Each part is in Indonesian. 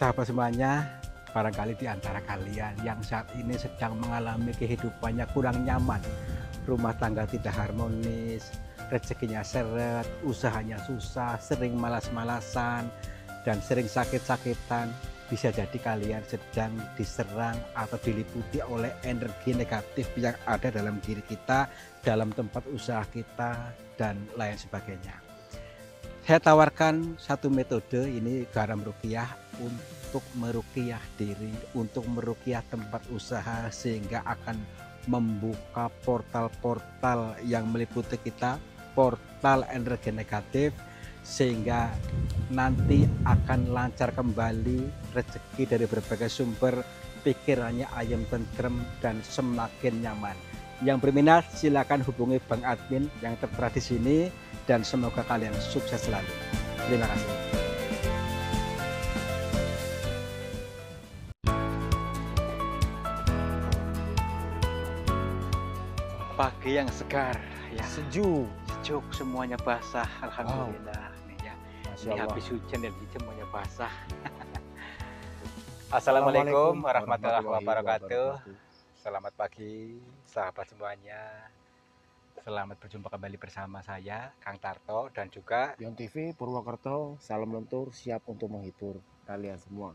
Sahabat semuanya, barangkali di antara kalian yang saat ini sedang mengalami kehidupannya kurang nyaman, rumah tangga tidak harmonis, rezekinya seret, usahanya susah, sering malas-malasan, dan sering sakit-sakitan. Bisa jadi kalian sedang diserang atau diliputi oleh energi negatif yang ada dalam diri kita, dalam tempat usaha kita, dan lain sebagainya. Saya tawarkan satu metode, ini garam ruqyah, untuk meruqyah diri, untuk meruqyah tempat usaha, sehingga akan membuka portal-portal yang meliputi kita, portal energi negatif, sehingga nanti akan lancar kembali rezeki dari berbagai sumber, pikirannya ayam tentrem dan semakin nyaman. Yang berminat silakan hubungi Bang Admin yang tertera di sini, dan semoga kalian sukses selalu. Terima kasih. Pagi yang segar, ya. Sejuk. Sejuk, semuanya basah, alhamdulillah. Nih ya. Ini habis hujan dan semuanya basah. Assalamualaikum warahmatullahi wabarakatuh. Selamat pagi, sahabat semuanya. Selamat berjumpa kembali bersama saya, Kang Tarto, dan juga Yon TV Purwokerto. Salam lentur, siap untuk menghibur kalian semua.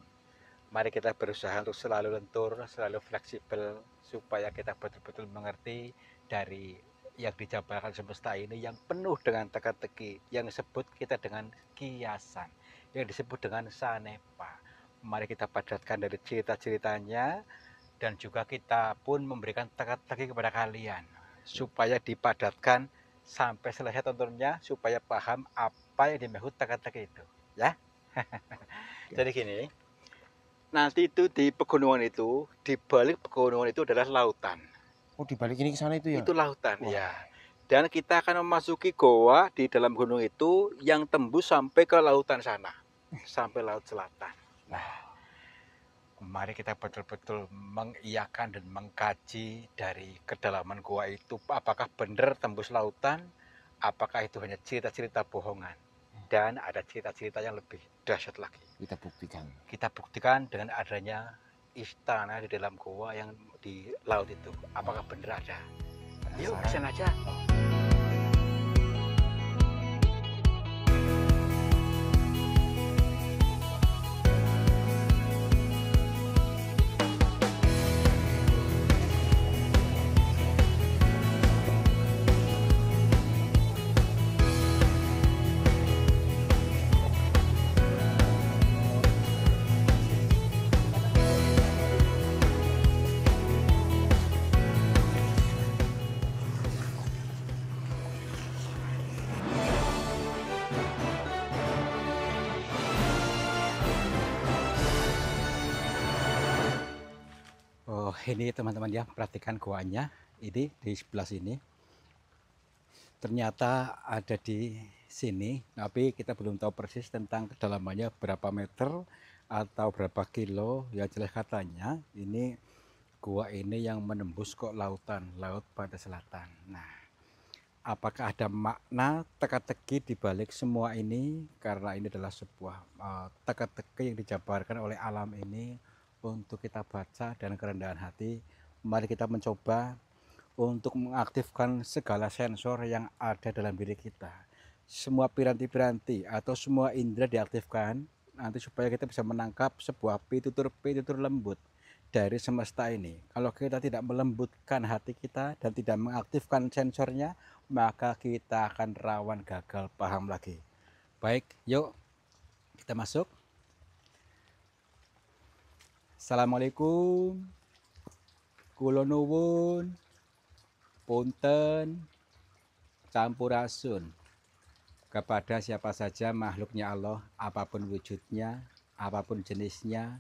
Mari kita berusaha untuk selalu lentur, selalu fleksibel, supaya kita betul-betul mengerti dari yang dijabarkan semesta ini yang penuh dengan teka-teki, yang disebut kita dengan kiasan, yang disebut dengan sanepa. Mari kita padatkan dari cerita-ceritanya, dan juga kita pun memberikan teka-teki kepada kalian, supaya dipadatkan sampai selesai tontonnya, supaya paham apa yang dimaksud teka-teki itu, ya. Jadi gini, nanti itu di pegunungan itu, di balik pegunungan itu adalah lautan. Oh, dibalik ini ke sana itu ya? Itu lautan. Wah. Ya. Dan kita akan memasuki goa di dalam gunung itu yang tembus sampai ke lautan sana, sampai laut selatan. Nah, mari kita betul-betul mengiyakan dan mengkaji dari kedalaman goa itu, apakah benar tembus lautan, apakah itu hanya cerita-cerita bohongan, dan ada cerita-cerita yang lebih dahsyat lagi. Kita buktikan. Kita buktikan dengan adanya istana di dalam goa yang di laut itu. Apakah benar ada? Yuk, kesana aja. Oh, ini teman-teman ya, perhatikan goanya. Ini di sebelah sini. Ternyata ada di sini, tapi kita belum tahu persis tentang kedalamannya berapa meter atau berapa kilo. Yang jelas katanya ini gua ini yang menembus kok lautan, laut pada selatan. Nah, apakah ada makna teka-teki di balik semua ini? Karena ini adalah sebuah teka-teki yang dijabarkan oleh alam ini untuk kita baca dan kerendahan hati. Mari kita mencoba untuk mengaktifkan segala sensor yang ada dalam diri kita. Semua piranti-piranti atau semua indera diaktifkan nanti supaya kita bisa menangkap sebuah pitutur-pitutur lembut dari semesta ini. Kalau kita tidak melembutkan hati kita dan tidak mengaktifkan sensornya, maka kita akan rawan gagal paham lagi. Baik, yuk kita masuk. Assalamualaikum, kula nuwun, punten, campurasun kepada siapa saja makhluknya Allah, apapun wujudnya, apapun jenisnya.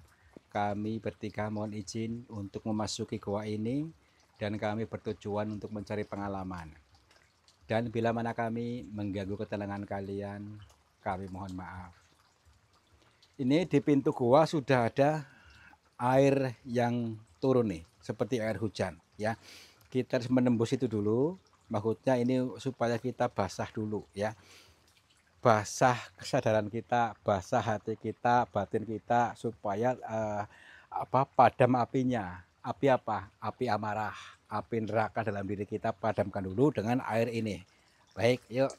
Kami bertiga mohon izin untuk memasuki goa ini, dan kami bertujuan untuk mencari pengalaman. Dan bila mana kami mengganggu ketenangan kalian, kami mohon maaf. Ini di pintu goa sudah ada air yang turun nih, seperti air hujan ya. Kita harus menembus itu dulu, maksudnya ini supaya kita basah dulu ya. basah kesadaran kita, basah hati kita, batin kita supaya padam apinya. Api apa? Api amarah, api neraka dalam diri kita padamkan dulu dengan air ini. Baik, yuk.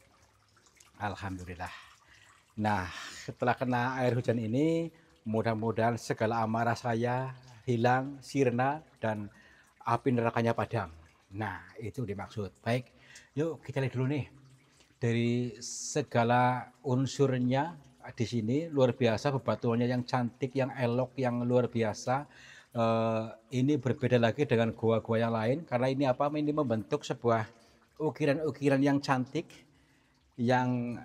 Alhamdulillah. Nah, setelah kena air hujan ini, mudah-mudahan segala amarah saya hilang, sirna, dan api nerakanya padam. Nah, itu dimaksud. Baik, yuk kita lihat dulu nih. Dari segala unsurnya di sini luar biasa, bebatuannya yang cantik, yang elok, yang luar biasa. Ini berbeda lagi dengan gua-gua yang lain karena ini apa? Ini membentuk sebuah ukiran-ukiran yang cantik, yang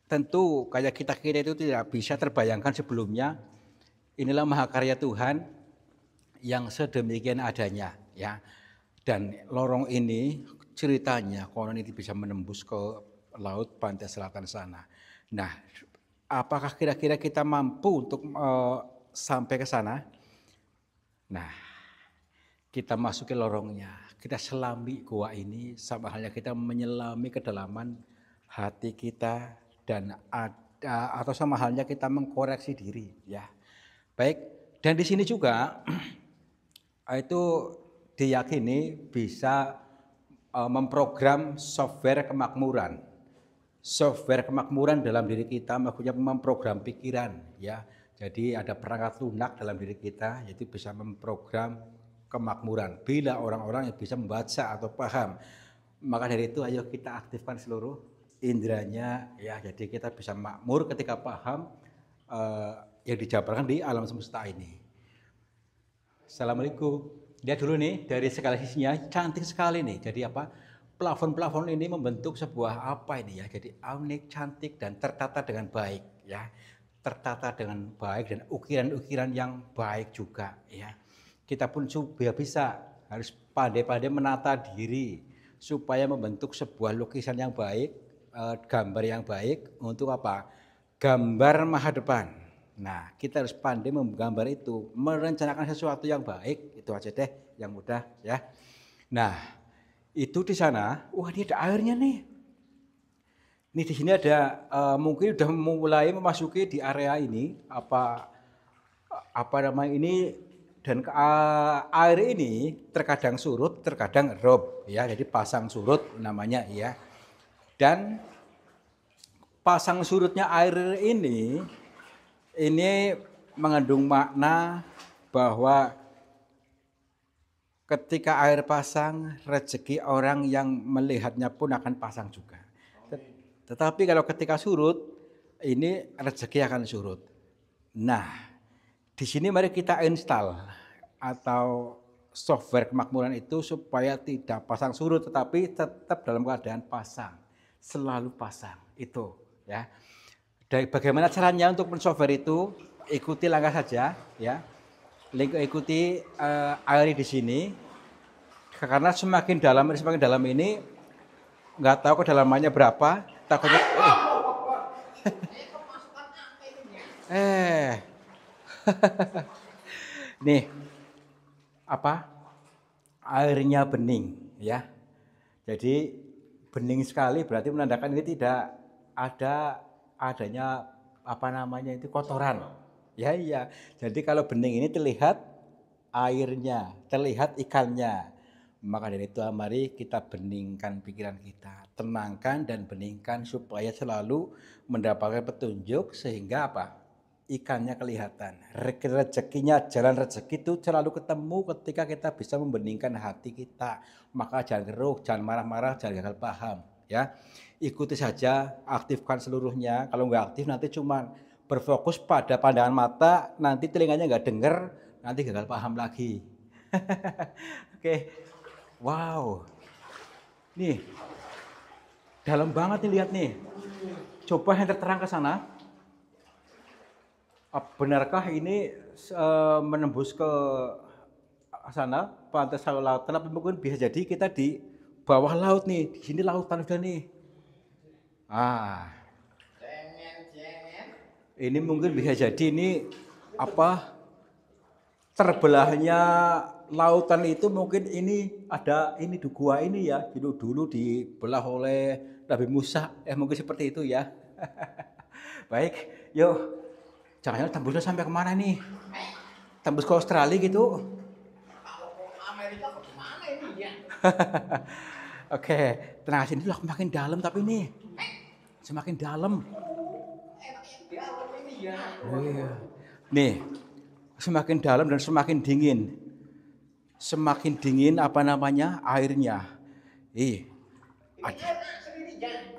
tentu kayak kita itu tidak bisa terbayangkan sebelumnya. Inilah mahakarya Tuhan yang sedemikian adanya, ya. Dan lorong ini ceritanya konon ini bisa menembus ke laut pantai selatan sana. Nah, apakah kira-kira kita mampu untuk sampai ke sana? Nah, kita masuki lorongnya, kita selami gua ini sama halnya kita menyelami kedalaman hati kita dan atau sama halnya kita mengkoreksi diri, ya. Baik, dan di sini juga itu diyakini bisa memprogram software kemakmuran. Software kemakmuran dalam diri kita maksudnya memprogram pikiran, ya. Jadi ada perangkat lunak dalam diri kita, yaitu bisa memprogram kemakmuran. Bila orang-orang yang bisa membaca atau paham, maka dari itu ayo kita aktifkan seluruh indranya, ya. Jadi kita bisa makmur ketika paham yang dijabarkan di alam semesta ini. Assalamualaikum. Lihat dulu nih dari segala sisinya cantik sekali nih. Jadi apa? Plafon-plafon ini membentuk sebuah apa ini ya? Jadi unik, cantik dan tertata dengan baik, ya. Tertata dengan baik dan ukiran-ukiran yang baik juga, ya. Kita pun juga bisa harus pandai-pandai menata diri supaya membentuk sebuah lukisan yang baik, gambar yang baik untuk apa? Gambar masa depan. Nah, kita harus pandai menggambar itu, merencanakan sesuatu yang baik, itu aja deh yang mudah, ya. Nah, itu di sana, wah ini ada airnya nih. Ini di sini ada mungkin udah mulai memasuki di area ini apa namanya ini, dan air ini terkadang surut, terkadang rob, ya. Jadi pasang surut namanya, ya. Dan pasang surutnya air ini mengandung makna bahwa ketika air pasang, rezeki orang yang melihatnya pun akan pasang juga. Tetapi kalau ketika surut, ini rezeki akan surut. Nah, di sini mari kita install atau software kemakmuran itu supaya tidak pasang surut, tetapi tetap dalam keadaan pasang, selalu pasang itu, ya. Dan bagaimana caranya untuk mensoftware itu? Ikuti langkah saja, ya. Ikuti air di sini, karena semakin dalam ini nggak tahu kedalamannya berapa, takutnya nih apa airnya bening, ya. Jadi bening sekali berarti menandakan ini tidak adanya apa namanya itu kotoran, ya. Iya, jadi kalau bening ini terlihat airnya, terlihat ikannya. Maka dari itu mari kita beningkan pikiran kita, tenangkan dan beningkan supaya selalu mendapatkan petunjuk sehingga apa? Ikannya kelihatan. Rezekinya, jalan rezeki itu selalu ketemu ketika kita bisa membeningkan hati kita. Maka jangan keruh, jangan marah-marah, jangan gagal paham, ya. Ikuti saja, aktifkan seluruhnya. Kalau nggak aktif nanti cuma berfokus pada pandangan mata, nanti telinganya nggak dengar, nanti gagal paham lagi. Oke. Wow, nih dalam banget nih, lihat nih. Coba yang terang ke sana. Benarkah ini menembus ke sana pantai laut? Tapi mungkin bisa jadi kita di bawah laut nih. Di sini lautan udah nih. Ini mungkin bisa jadi ini apa? Terbelahnya lautan itu mungkin ini ada ini gua ini ya, dulu dibelah oleh Nabi Musa, mungkin seperti itu ya. Baik, yuk. Jangan tembusnya sampai kemana nih? Tembus ke Australia gitu? Amerika bagaimana ini ya? Oke, tenang sini dulu, makin dalam tapi nih. Semakin dalam. Dalam ini ya. Iya. Nih, semakin dalam dan semakin dingin. Semakin dingin apa namanya? Airnya.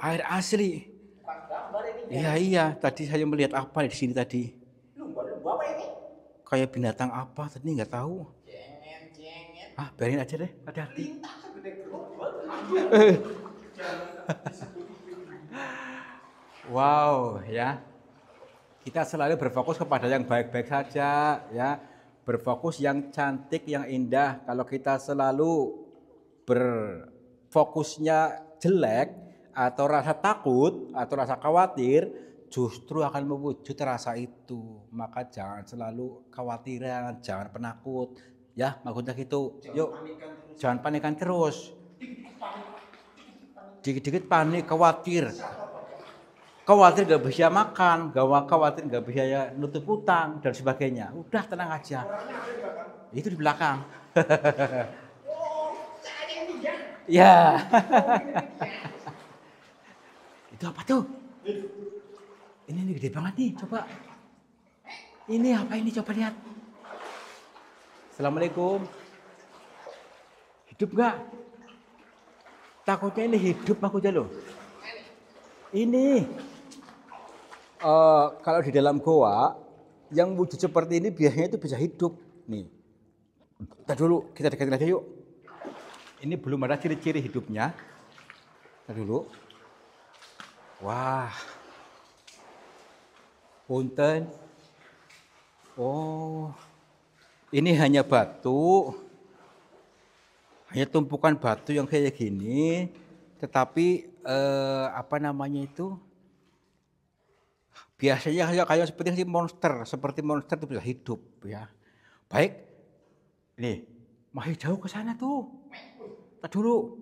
Air asli. Iya. Tadi saya melihat apa di sini tadi? Lumba-lumba apa ini? Kayak binatang apa tadi nggak tahu. Cengeng. Biarin aja deh, hati-hati. Lintah segede gerobak. Wow, ya. Kita selalu berfokus kepada yang baik-baik saja, ya. Berfokus yang cantik, yang indah. Kalau kita selalu berfokusnya jelek atau rasa takut atau rasa khawatir, justru akan mewujud rasa itu. Maka jangan selalu khawatiran, jangan penakut, ya. Maksudnya gitu. Yuk, jangan panikan terus. Dikit-dikit panik, khawatir. Khawatir gak bisa makan, khawatir gak bisa nutup utang dan sebagainya. Udah tenang aja. Itu di belakang. Ya. Itu apa tuh? Ini gede banget nih, coba. Ini apa ini? Coba lihat. Assalamualaikum. Hidup nggak? Takutnya ini hidup maksudnya loh. Ini kalau di dalam goa yang wujud seperti ini biasanya itu bisa hidup. Nih, kita dulu kita deketin aja yuk. Ini belum ada ciri-ciri hidupnya. Kita dulu. Wah, punten. Oh, ini hanya batu, hanya tumpukan batu yang kayak gini. Tetapi apa namanya itu? Biasanya kayak seperti monster itu bisa hidup, ya. Baik, nih masih jauh ke sana tuh. Kita dulu.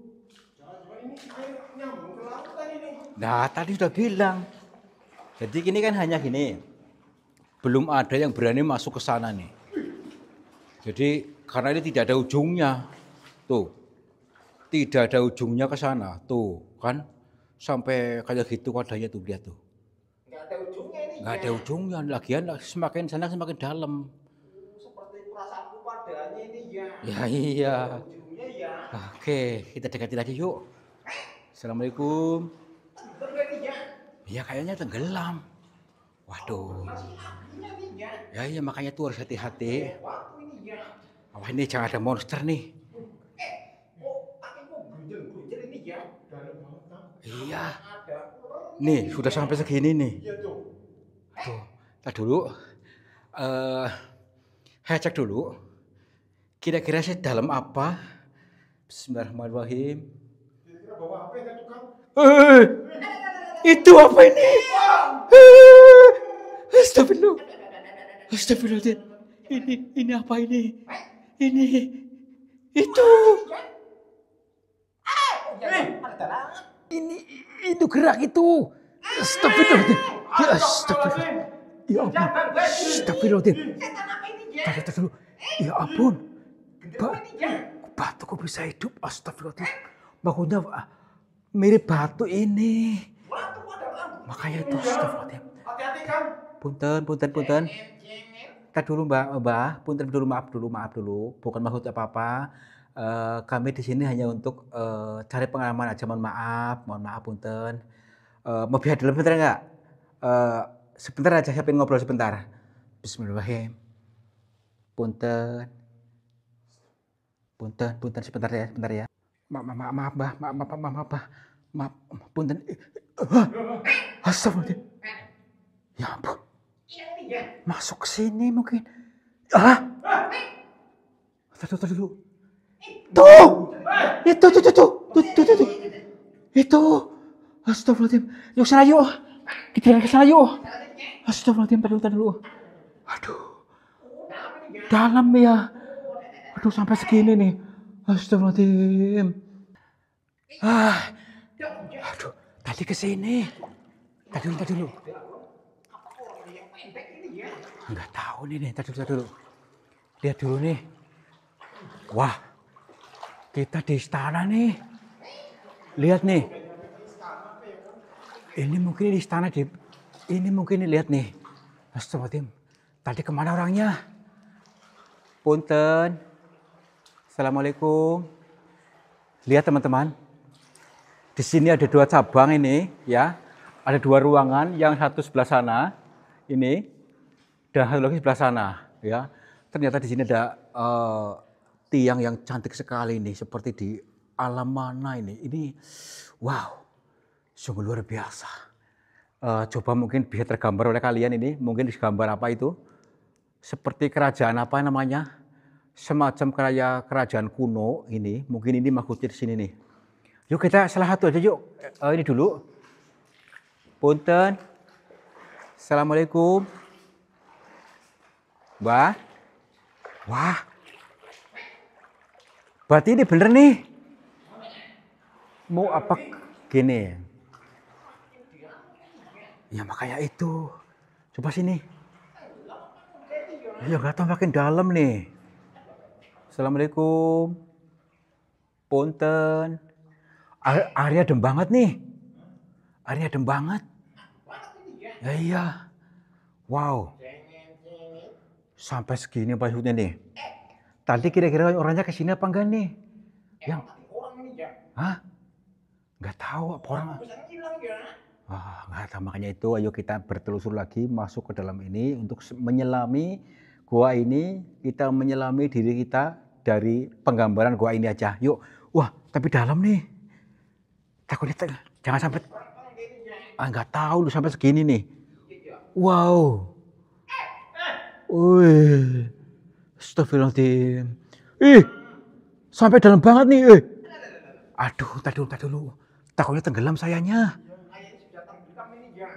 Nah, tadi sudah bilang. Jadi ini kan hanya gini. Belum ada yang berani masuk ke sana nih. Jadi karena ini tidak ada ujungnya. Tuh. Tidak ada ujungnya ke sana. Tuh, kan? Sampai kayak gitu wadahnya tuh, lihat tuh. Enggak ada ujungnya ini. Enggak ada ujungnya. Lagian semakin sana semakin dalam. Seperti perasaanku padanya ini ya. Ya iya. Ujungnya ya. Oke, kita dekati lagi yuk. Assalamualaikum. Iya kayaknya tenggelam. Waduh. Ya iya makanya tuh harus hati-hati. Wah ini jangan ada monster nih. Iya. Nih sudah sampai segini nih. Tuh, tar dulu. Saya cek dulu. Kira-kira sih dalam apa? Bismillahirrahmanirrahim. Kira-kira bawa apa ya tukang? Itu apa ini? Astagfirullah. Astagfirullah. Ini apa ini? Ini itu. Ini itu gerak itu. Astagfirullah. Ya astagfirullah. Ya ampun. Astagfirullah. Tadi dulu. Ya ampun. Batu kok bisa hidup? Astagfirullah. Maksudnya mirip batu ini. Makanya itu astagfirullah. Hati-hati kan. Punten. Kita dulu Mbak. Punten dulu, maaf dulu. Bukan maksud apa-apa. Kami di sini hanya untuk cari pengalaman aja. Mohon maaf punten. Mau biar dulu sebentar enggak? Sebentar aja saya pengen ngobrol sebentar. Bismillahirrahmanirrahim. Punten sebentar ya. Maaf Mbak. Maaf, punten. Astagfirullah. Ya ampun. Masuk ke sini mungkin. Tunggu dulu. Tuh. Itu. Astagfirullahaladzim. Yuk sana yuk. Kita ke sana yuk. Astagfirullahaladzim, tar dulu. Aduh. Dalam ya. Aduh sampai segini nih. Astagfirullahaladzim. Aduh, tadi ke sini. Tadi dulu. Apa orang yang pendek ini ya? Nggak tahu nih. Tadi dulu. Lihat dulu nih. Wah, kita di istana nih. Lihat nih. Ini mungkin di istana ini mungkin lihat nih. Astagfirullahaladzim. Tadi kemana orangnya? Punten. Assalamualaikum. Lihat teman-teman. Di sini ada 2 cabang ini ya. Ada 2 ruangan, yang satu sebelah sana ini dan satu lagi sebelah sana ya. Ternyata di sini ada tiang yang cantik sekali ini, seperti di alam mana ini. Ini wow, sungguh luar biasa. Coba mungkin bisa tergambar oleh kalian ini, mungkin digambar apa itu? Seperti kerajaan apa namanya? Semacam kerajaan kuno ini, mungkin ini maksudnya di sini nih. Yuk kita salah satu aja yuk, ini dulu. Punten. Assalamualaikum. Mbak. Wah. Berarti ini bener nih. Mau apa gini? Ya makanya itu. Coba sini. Ya nggak tahu makin dalam nih. Assalamualaikum. Punten. Area adem banget nih. Area adem banget. Ya iya. Wow. Sampai segini maksudnya nih. Tadi kira-kira orangnya kesini apa enggak nih? Yang Orang ini ya. hah? Nggak tahu apa orang. Bisa hilang ya. Wah, nggak tahu, makanya itu ayo kita bertelusur lagi masuk ke dalam ini untuk menyelami gua ini, kita menyelami diri kita dari penggambaran gua ini aja. Yuk. Wah, tapi dalam nih. Takutnya jangan sampai nggak tahu lu sampai segini nih. Wow. Wih. Astagfirullahaladzim. Sampai dalam banget nih. Aduh, tadi dulu. Takutnya tenggelam sayanya. Kayaknya sudah tenggelam ini ya.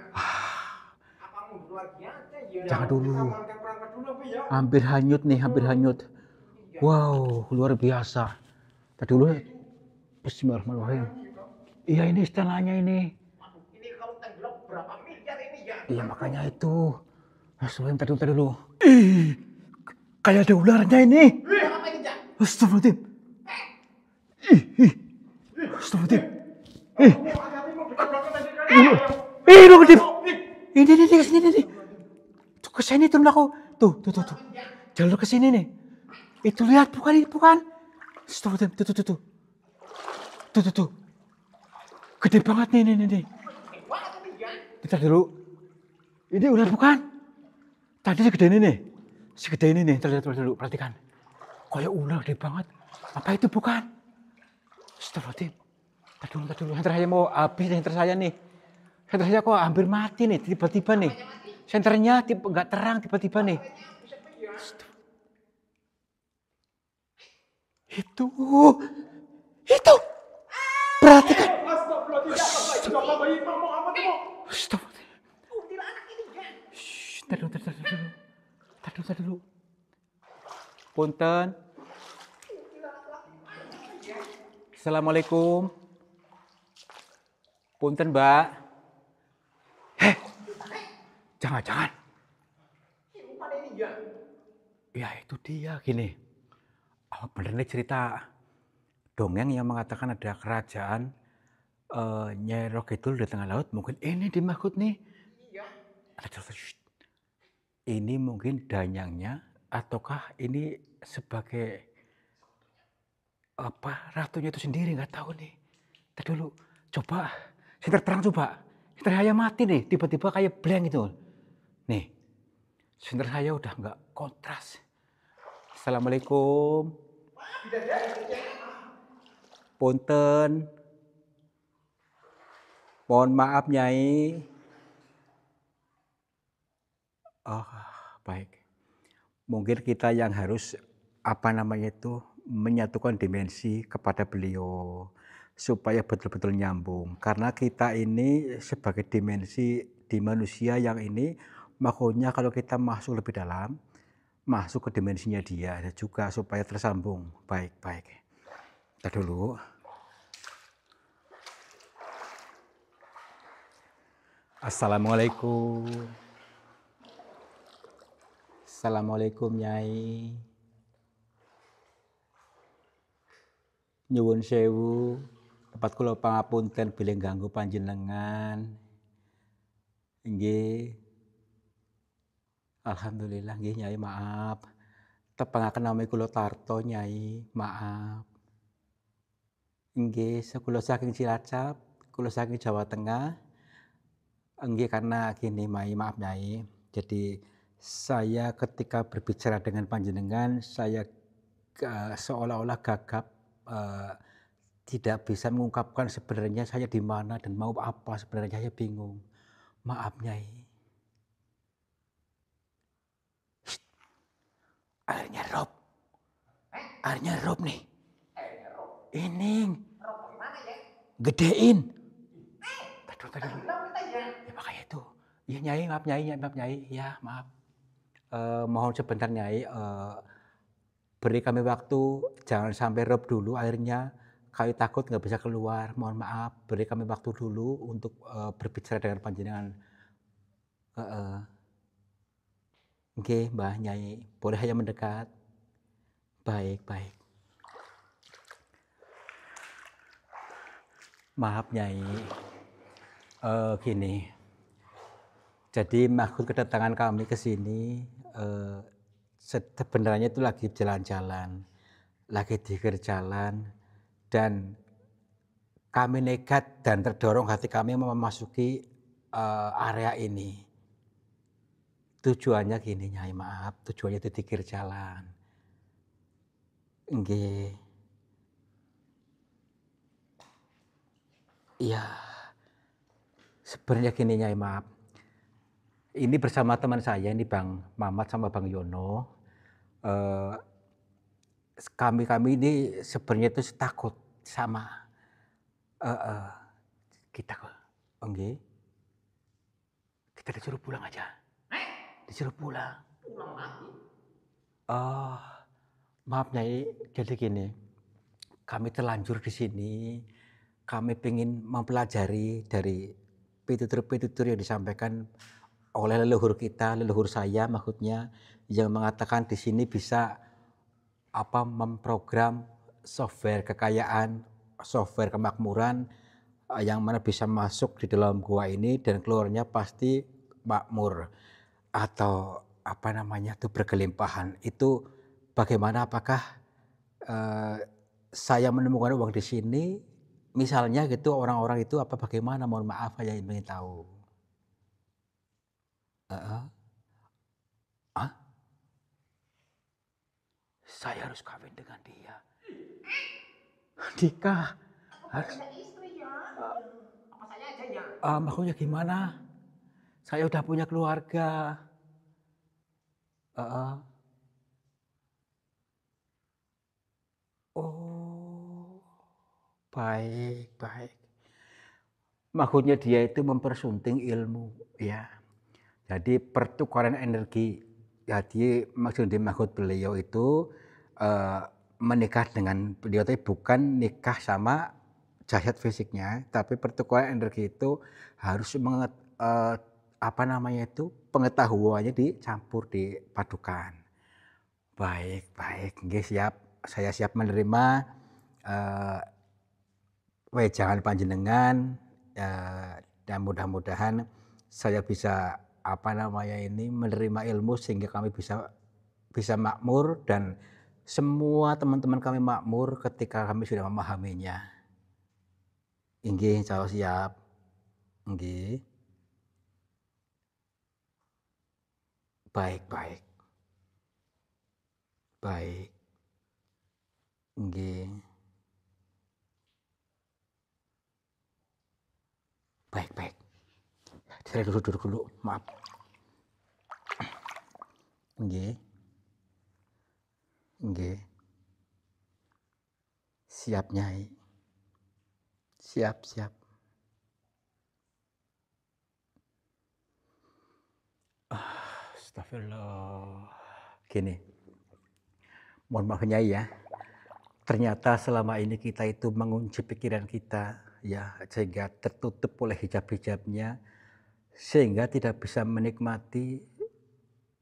Apa mundur lagi aja ya? Jangan dulu. Kita berangkat dulu apa ya? Hampir hanyut nih, hampir hanyut. Wow, luar biasa. Tadi dulu. Bismillahirrahmanirrahim. Iya ini istananya ini. Ini kalau tenggelam berapa miliar ini ya? Iya makanya itu. Astagfirullahaladzim, tadi dulu. Kayak ada ularnya ini. Apa ini ya? Astagfirullahaladzim. Astagfirullahaladzim. Lu kedip. Ini kesini nih. Tuh kesini turun aku. Tuh. Jalur kesini nih. Itu lihat bukan. Astagfirullahaladzim. Tuh. Gede banget nih. Kita dulu. Ini ular bukan? Tadi segede ini nih. Segede ini nih. Lihat dulu. Perhatikan. Kayak ular gede banget. Apa itu bukan? Astagfirullahaladzim. Tadi dulu. Senter saya mau habis senter saya nih. Senter saya kok hampir mati nih. Tiba-tiba nih. Senternya nggak terang tiba-tiba nih. Itu. Perhatikan. Tadi dulu. Punten. Assalamualaikum. Punten, Mbak. Jangan. Ya itu dia gini. Oh bener nih cerita dongeng yang mengatakan ada kerajaan Nyai Roh Kidul di tengah laut. Mungkin ini dimaksud nih. Ini mungkin danyangnya ataukah ini sebagai apa ratunya itu sendiri, nggak tahu nih. Tadi dulu coba senter terang coba. Senter saya mati nih, tiba-tiba kayak blank itu. Nih, senter saya udah nggak kontras. Assalamualaikum. Punten. Mohon maaf Nyai. Oh, baik. Mungkin kita yang harus menyatukan dimensi kepada beliau supaya betul-betul nyambung. Karena kita ini sebagai dimensi di manusia yang ini makanya kalau kita masuk lebih dalam, masuk ke dimensinya dia juga supaya tersambung. Baik. Kita dulu. Assalamualaikum. Assalamualaikum Nyai. Nyuwun sewu, dapat kula pangapunten bilih ganggu panjenengan. Nggih. Alhamdulillah nggih Nyai, maaf. Tepangaken nami kula Tarto Nyai, maaf. Nggih, kula saking Cilacap, kula saking Jawa Tengah. Nggih, karena gini maaf Nyai, jadi saya ketika berbicara dengan panjenengan, saya seolah-olah gagap, tidak bisa mengungkapkan sebenarnya saya di mana dan mau apa, sebenarnya saya bingung. Maaf Nyai. Shh, airnya rob. Airnya rob nih. Ini. Gedein. Tadi. Ya makanya itu. Ya Nyai, maaf Nyai. Ya maaf. Mohon sebentar Nyai, beri kami waktu, jangan sampai rob dulu airnya. Kami takut nggak bisa keluar. Mohon maaf, beri kami waktu dulu untuk berbicara dengan panjenengan. Oke, Mbah Nyai, boleh hanya mendekat. Baik. Maaf Nyai. Gini. Jadi maksud kedatangan kami ke sini sebenarnya itu lagi jalan-jalan, lagi di jalan, dan kami nekat dan terdorong hati kami memasuki area ini. Tujuannya gini Nyai, maaf, tujuannya itu di jalan. Nggih. Iya. Sebenarnya gini Nyai, maaf. Ini bersama teman saya, ini Bang Mamat sama Bang Yono. Kami ini sebenarnya itu takut sama kita kok. Nggih. Kita disuruh pulang aja. Disuruh pulang. Pulang lagi. Maaf Nyai, jadi gini. Kami terlanjur di sini. Kami ingin mempelajari dari pitutur-pitutur yang disampaikan oleh leluhur kita, leluhur saya maksudnya, yang mengatakan di sini bisa memprogram software kekayaan, software kemakmuran yang mana bisa masuk di dalam gua ini dan keluarnya pasti makmur atau itu berkelimpahan. Itu bagaimana, apakah saya menemukan uang di sini misalnya gitu, orang-orang itu apa bagaimana, mohon maaf saya ingin tahu. Saya harus kawin dengan dia. Nikah. Harus. Punya istri ya. Apa saya aja ya? Maksudnya gimana? Saya udah punya keluarga. Oh, baik. Maksudnya dia itu mempersunting ilmu, ya. Jadi pertukaran energi. Jadi maksud beliau itu menikah dengan beliau, tapi bukan nikah sama jasad fisiknya, tapi pertukaran energi itu harus pengetahuannya dicampur, dipadukan. Baik, nggih, siap. Saya siap menerima wejangan panjenengan, dan mudah-mudahan saya bisa menerima ilmu sehingga kami bisa makmur dan semua teman-teman kami makmur ketika kami sudah memahaminya. Inggih, insyaallah siap. Inggih. Baik. Inggih. Baik. Saya duduk dulu, maaf. Inggih. Siap Nyai. Siap. Astagfirullah. Gini. Mohon maaf Nyai ya. Ternyata selama ini kita itu mengunci pikiran kita, ya, sehingga tertutup oleh hijab-hijabnya, sehingga tidak bisa menikmati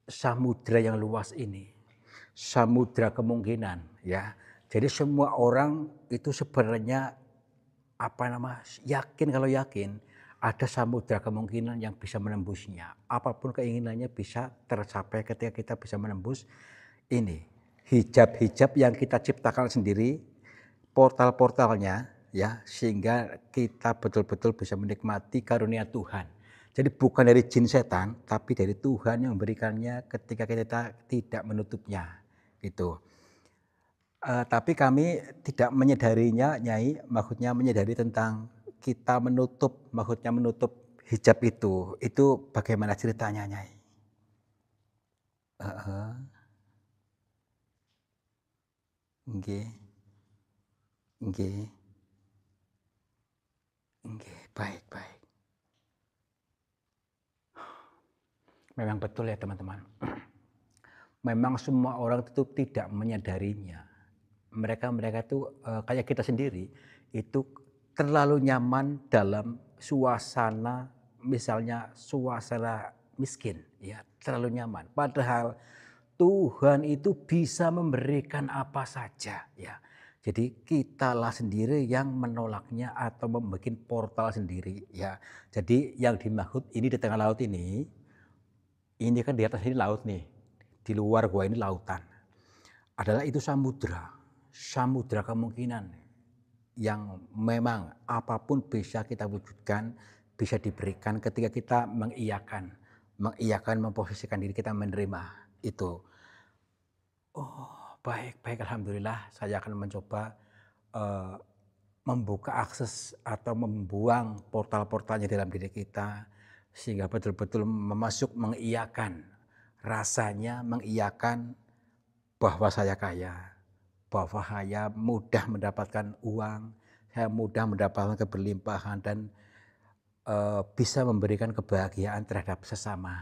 samudra yang luas ini, samudra kemungkinan ya. Jadi semua orang itu sebenarnya yakin kalau yakin ada samudra kemungkinan yang bisa menembusnya. Apapun keinginannya bisa tercapai ketika kita bisa menembus ini. Hijab-hijab yang kita ciptakan sendiri, portal-portalnya ya, sehingga kita betul-betul bisa menikmati karunia Tuhan. Jadi bukan dari jin setan, tapi dari Tuhan yang memberikannya ketika kita tidak menutupnya gitu. Tapi kami tidak menyadarinya, Nyai, maksudnya menyadari tentang kita maksudnya menutup hijab itu bagaimana ceritanya, Nyai? Heeh, nggih, nggih, nggih, baik baik. Memang betul ya teman-teman. Memang semua orang itu tidak menyadarinya. Mereka itu kayak kita sendiri, itu terlalu nyaman dalam suasana, misalnya suasana miskin, ya terlalu nyaman. Padahal Tuhan itu bisa memberikan apa saja, ya. Jadi kitalah sendiri yang menolaknya atau membuat portal sendiri, ya. Jadi yang dimaksud ini di tengah laut ini kan di atas ini laut nih, di luar gua ini lautan. Adalah itu samudra, samudra kemungkinan yang memang apapun bisa kita wujudkan, bisa diberikan ketika kita mengiyakan memposisikan diri kita menerima itu. Oh, baik baik, alhamdulillah saya akan mencoba, eee, membuka akses atau membuang portal-portalnya dalam diri kita, sehingga betul-betul mengiyakan, rasanya mengiyakan bahwa saya kaya, bahwa saya mudah mendapatkan uang, saya mudah mendapatkan keberlimpahan dan, bisa memberikan kebahagiaan terhadap sesama.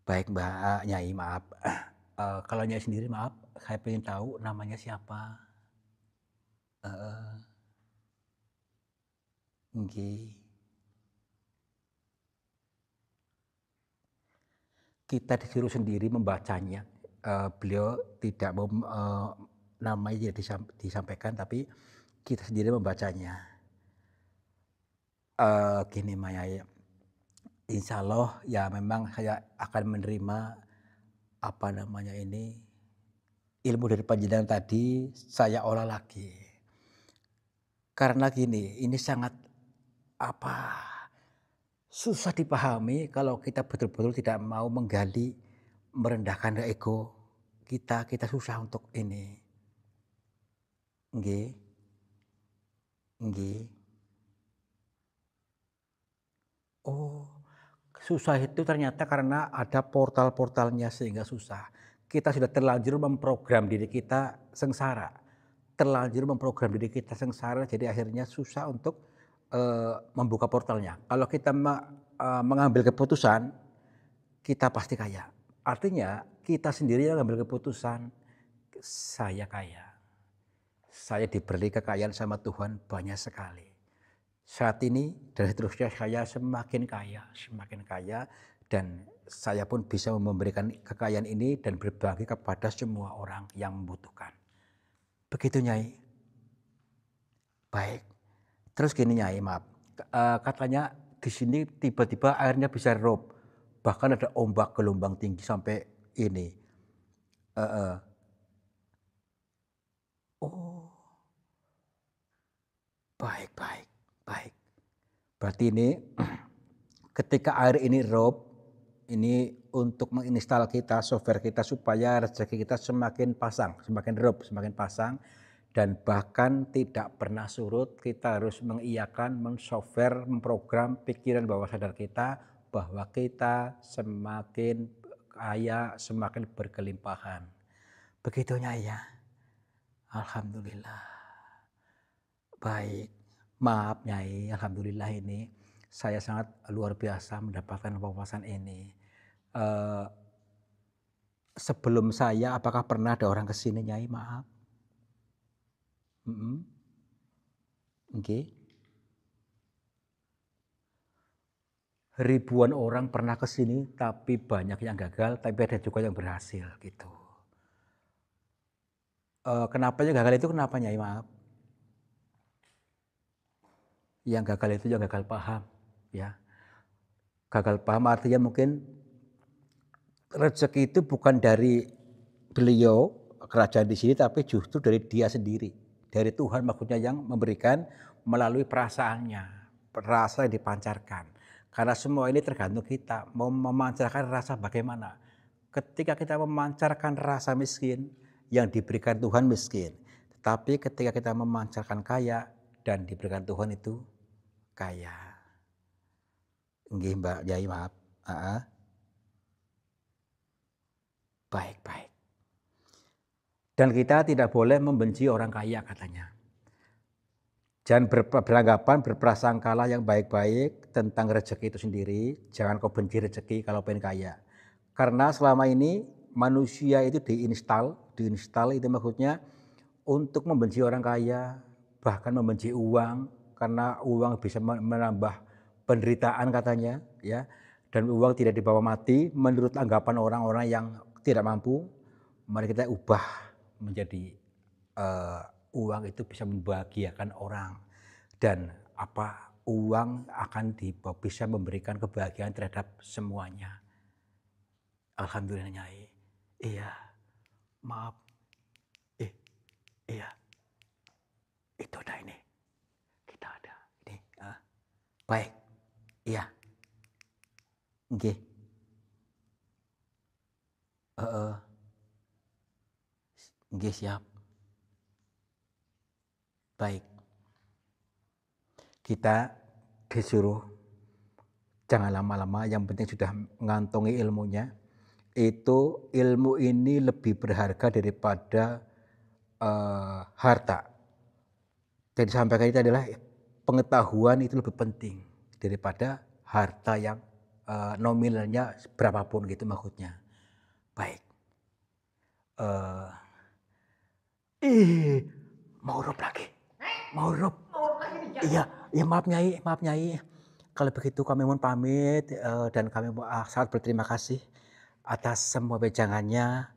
Baik Mbak, Nyai maaf, kalau Nyai sendiri maaf, saya pengen tahu namanya siapa? Heeh, nggih. Kita disuruh sendiri membacanya, beliau tidak mau, namanya tidak disampaikan tapi kita sendiri membacanya. Gini Mbak Nyai, insyaallah ya memang saya akan menerima, ilmu dari panjenengan tadi saya olah lagi. Karena gini, ini sangat, apa, susah dipahami kalau kita betul-betul tidak mau menggali, merendahkan ego kita susah untuk ini. Nggih, nggih. Oh, susah itu ternyata karena ada portal-portalnya sehingga susah. Kita sudah terlanjur memprogram diri kita sengsara. Terlanjur memprogram diri kita sengsara jadi akhirnya susah untuk, membuka portalnya. Kalau kita mengambil keputusan, kita pasti kaya. Artinya kita sendiri yang mengambil keputusan, saya kaya. Saya diberi kekayaan sama Tuhan banyak sekali. Saat ini dan seterusnya saya semakin kaya dan saya pun bisa memberikan kekayaan ini dan berbagi kepada semua orang yang membutuhkan. Begitu Nyai. Baik. Terus gini Nyai, maaf. Katanya di sini tiba-tiba airnya bisa rob. Bahkan ada ombak gelombang tinggi sampai ini. Heeh. Oh, baik baik baik. Berarti ini ketika air ini rob, ini untuk menginstal kita, software kita supaya rezeki kita semakin pasang, semakin rob, semakin pasang dan bahkan tidak pernah surut. Kita harus mengiyakan, mensoftware, memprogram pikiran bawah sadar kita bahwa kita semakin kaya, semakin berkelimpahan. Begitunya ya. Alhamdulillah. Baik. Maaf Nyai, alhamdulillah ini saya sangat luar biasa mendapatkan wawasan ini. Eee, Sebelum saya apakah pernah ada orang ke sini Nyai? Maaf. Mhm, nggih. ribuan orang pernah ke sini, tapi banyak yang gagal, tapi ada juga yang berhasil gitu. Kenapa yang gagal itu kenapa Nyai? Maaf. Yang gagal itu yang gagal paham, ya. Gagal paham artinya mungkin rezeki itu bukan dari beliau kerajaan di sini, tapi justru dari dia sendiri, dari Tuhan maksudnya yang memberikan melalui perasaannya, rasa yang dipancarkan. Karena semua ini tergantung kita mau memancarkan rasa bagaimana. Ketika kita memancarkan rasa miskin, yang diberikan Tuhan miskin. Tetapi ketika kita memancarkan kaya dan diberikan Tuhan itu kaya. Nggih Mbak Yai, maaf. Baik. Dan kita tidak boleh membenci orang kaya katanya. Jangan beranggapan, berprasangkala yang baik-baik tentang rezeki itu sendiri. Jangan kau benci rezeki kalau pengen kaya. Karena selama ini manusia itu diinstal itu maksudnya untuk membenci orang kaya, bahkan membenci uang, karena uang bisa menambah penderitaan katanya, ya. Dan uang tidak dibawa mati menurut anggapan orang-orang yang tidak mampu. Mari kita ubah menjadi uang itu bisa membahagiakan orang, dan uang akan bisa memberikan kebahagiaan terhadap semuanya. Alhamdulillah Nyai. Iya. Maaf. Iya. Itu ada ini. Kita ada ini. Baik. Iya. Nggih. Nggih, siap. Baik. Kita disuruh jangan lama-lama, yang penting sudah mengantongi ilmunya. Itu ilmu ini lebih berharga daripada harta. Jadi disampaikan itu adalah pengetahuan itu lebih penting daripada harta yang nominalnya berapapun gitu maksudnya. Baik. Mau huruf lagi. Mau huruf. Iya, maaf Nyai. Kalau begitu kami mohon pamit, dan kami sangat berterima kasih atas semua wejangannya,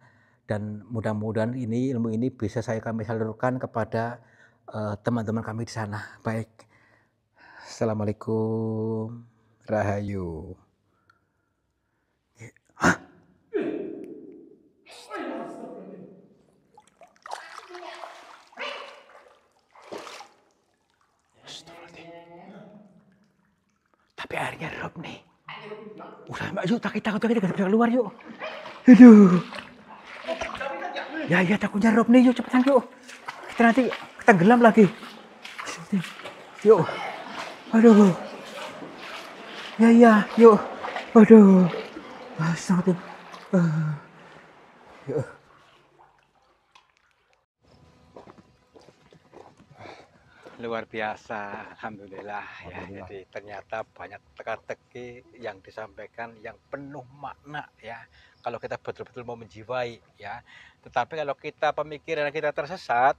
dan mudah-mudahan ilmu ini bisa kami salurkan kepada teman-teman kami di sana. Baik. Assalamualaikum. Rahayu. Tapi airnya drop nih. Udah Mbak, yuk kita bisa keluar yuk. Aduh. Ya takutnya drop nih, yuk cepetan yuk. Kita nanti tenggelam lagi. Yuk. Aduh. Ya, yuk. Aduh. Astagfirullah. Yuk. Luar biasa, alhamdulillah. Ya. Jadi ternyata banyak teka-teki yang disampaikan yang penuh makna ya. Kalau kita betul-betul mau menjiwai ya. Tetapi kalau kita pemikiran kita tersesat,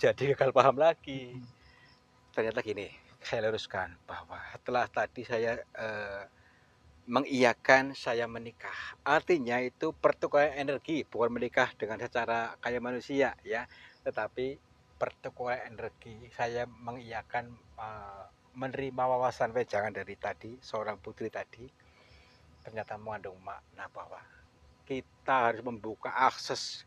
jadi gagal paham lagi. Ternyata gini, saya luruskan bahwa setelah tadi saya mengiyakan saya menikah, artinya itu pertukaran energi, bukan menikah dengan secara kayak manusia ya, tetapi pertukaran energi. Saya mengiyakan menerima wawasan wejangan dari tadi seorang putri tadi, ternyata mengandung makna bahwa kita harus membuka akses,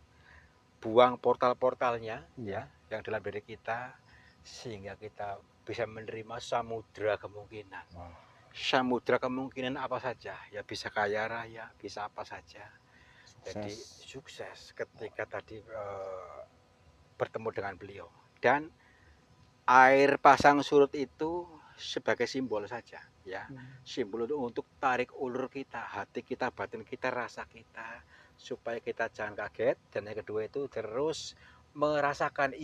buang portal-portalnya ya yang dalam diri kita, sehingga kita bisa menerima samudra kemungkinan. Samudra kemungkinan apa saja, ya bisa kaya raya, bisa apa saja. Jadi sukses ketika tadi bertemu dengan beliau. Dan air pasang surut itu sebagai simbol saja ya. Simbol untuk tarik ulur kita, hati kita, batin kita, rasa kita, supaya kita jangan kaget. Dan yang kedua itu terus merasakan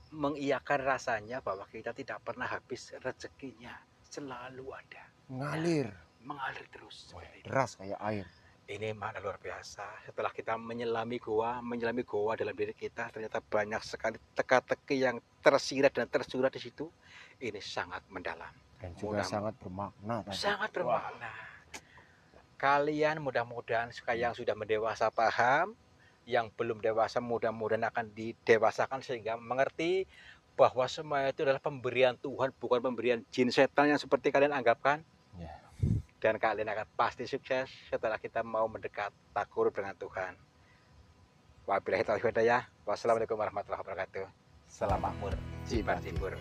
mengiyakan rasanya bahwa kita tidak pernah habis rezekinya, selalu ada. Mengalir terus. Deras kayak air. Ini makna luar biasa. Setelah kita menyelami goa dalam diri kita, ternyata banyak sekali teka-teki yang tersirat dan tersurat di situ. Ini sangat mendalam dan juga sangat bermakna. Sangat bermakna. kalian mudah-mudahan yang sudah mendewasa paham, yang belum dewasa mudah-mudahan akan didewasakan sehingga mengerti bahwa semua itu adalah pemberian Tuhan, bukan pemberian jin setan yang seperti kalian anggapkan. Ya. Dan kalian akan pasti sukses setelah kita mau mendekat takurub dengan Tuhan. Wabillahi taufiq wal hidayah. Wassalamualaikum warahmatullahi wabarakatuh. Salam makmur, jiban jibur.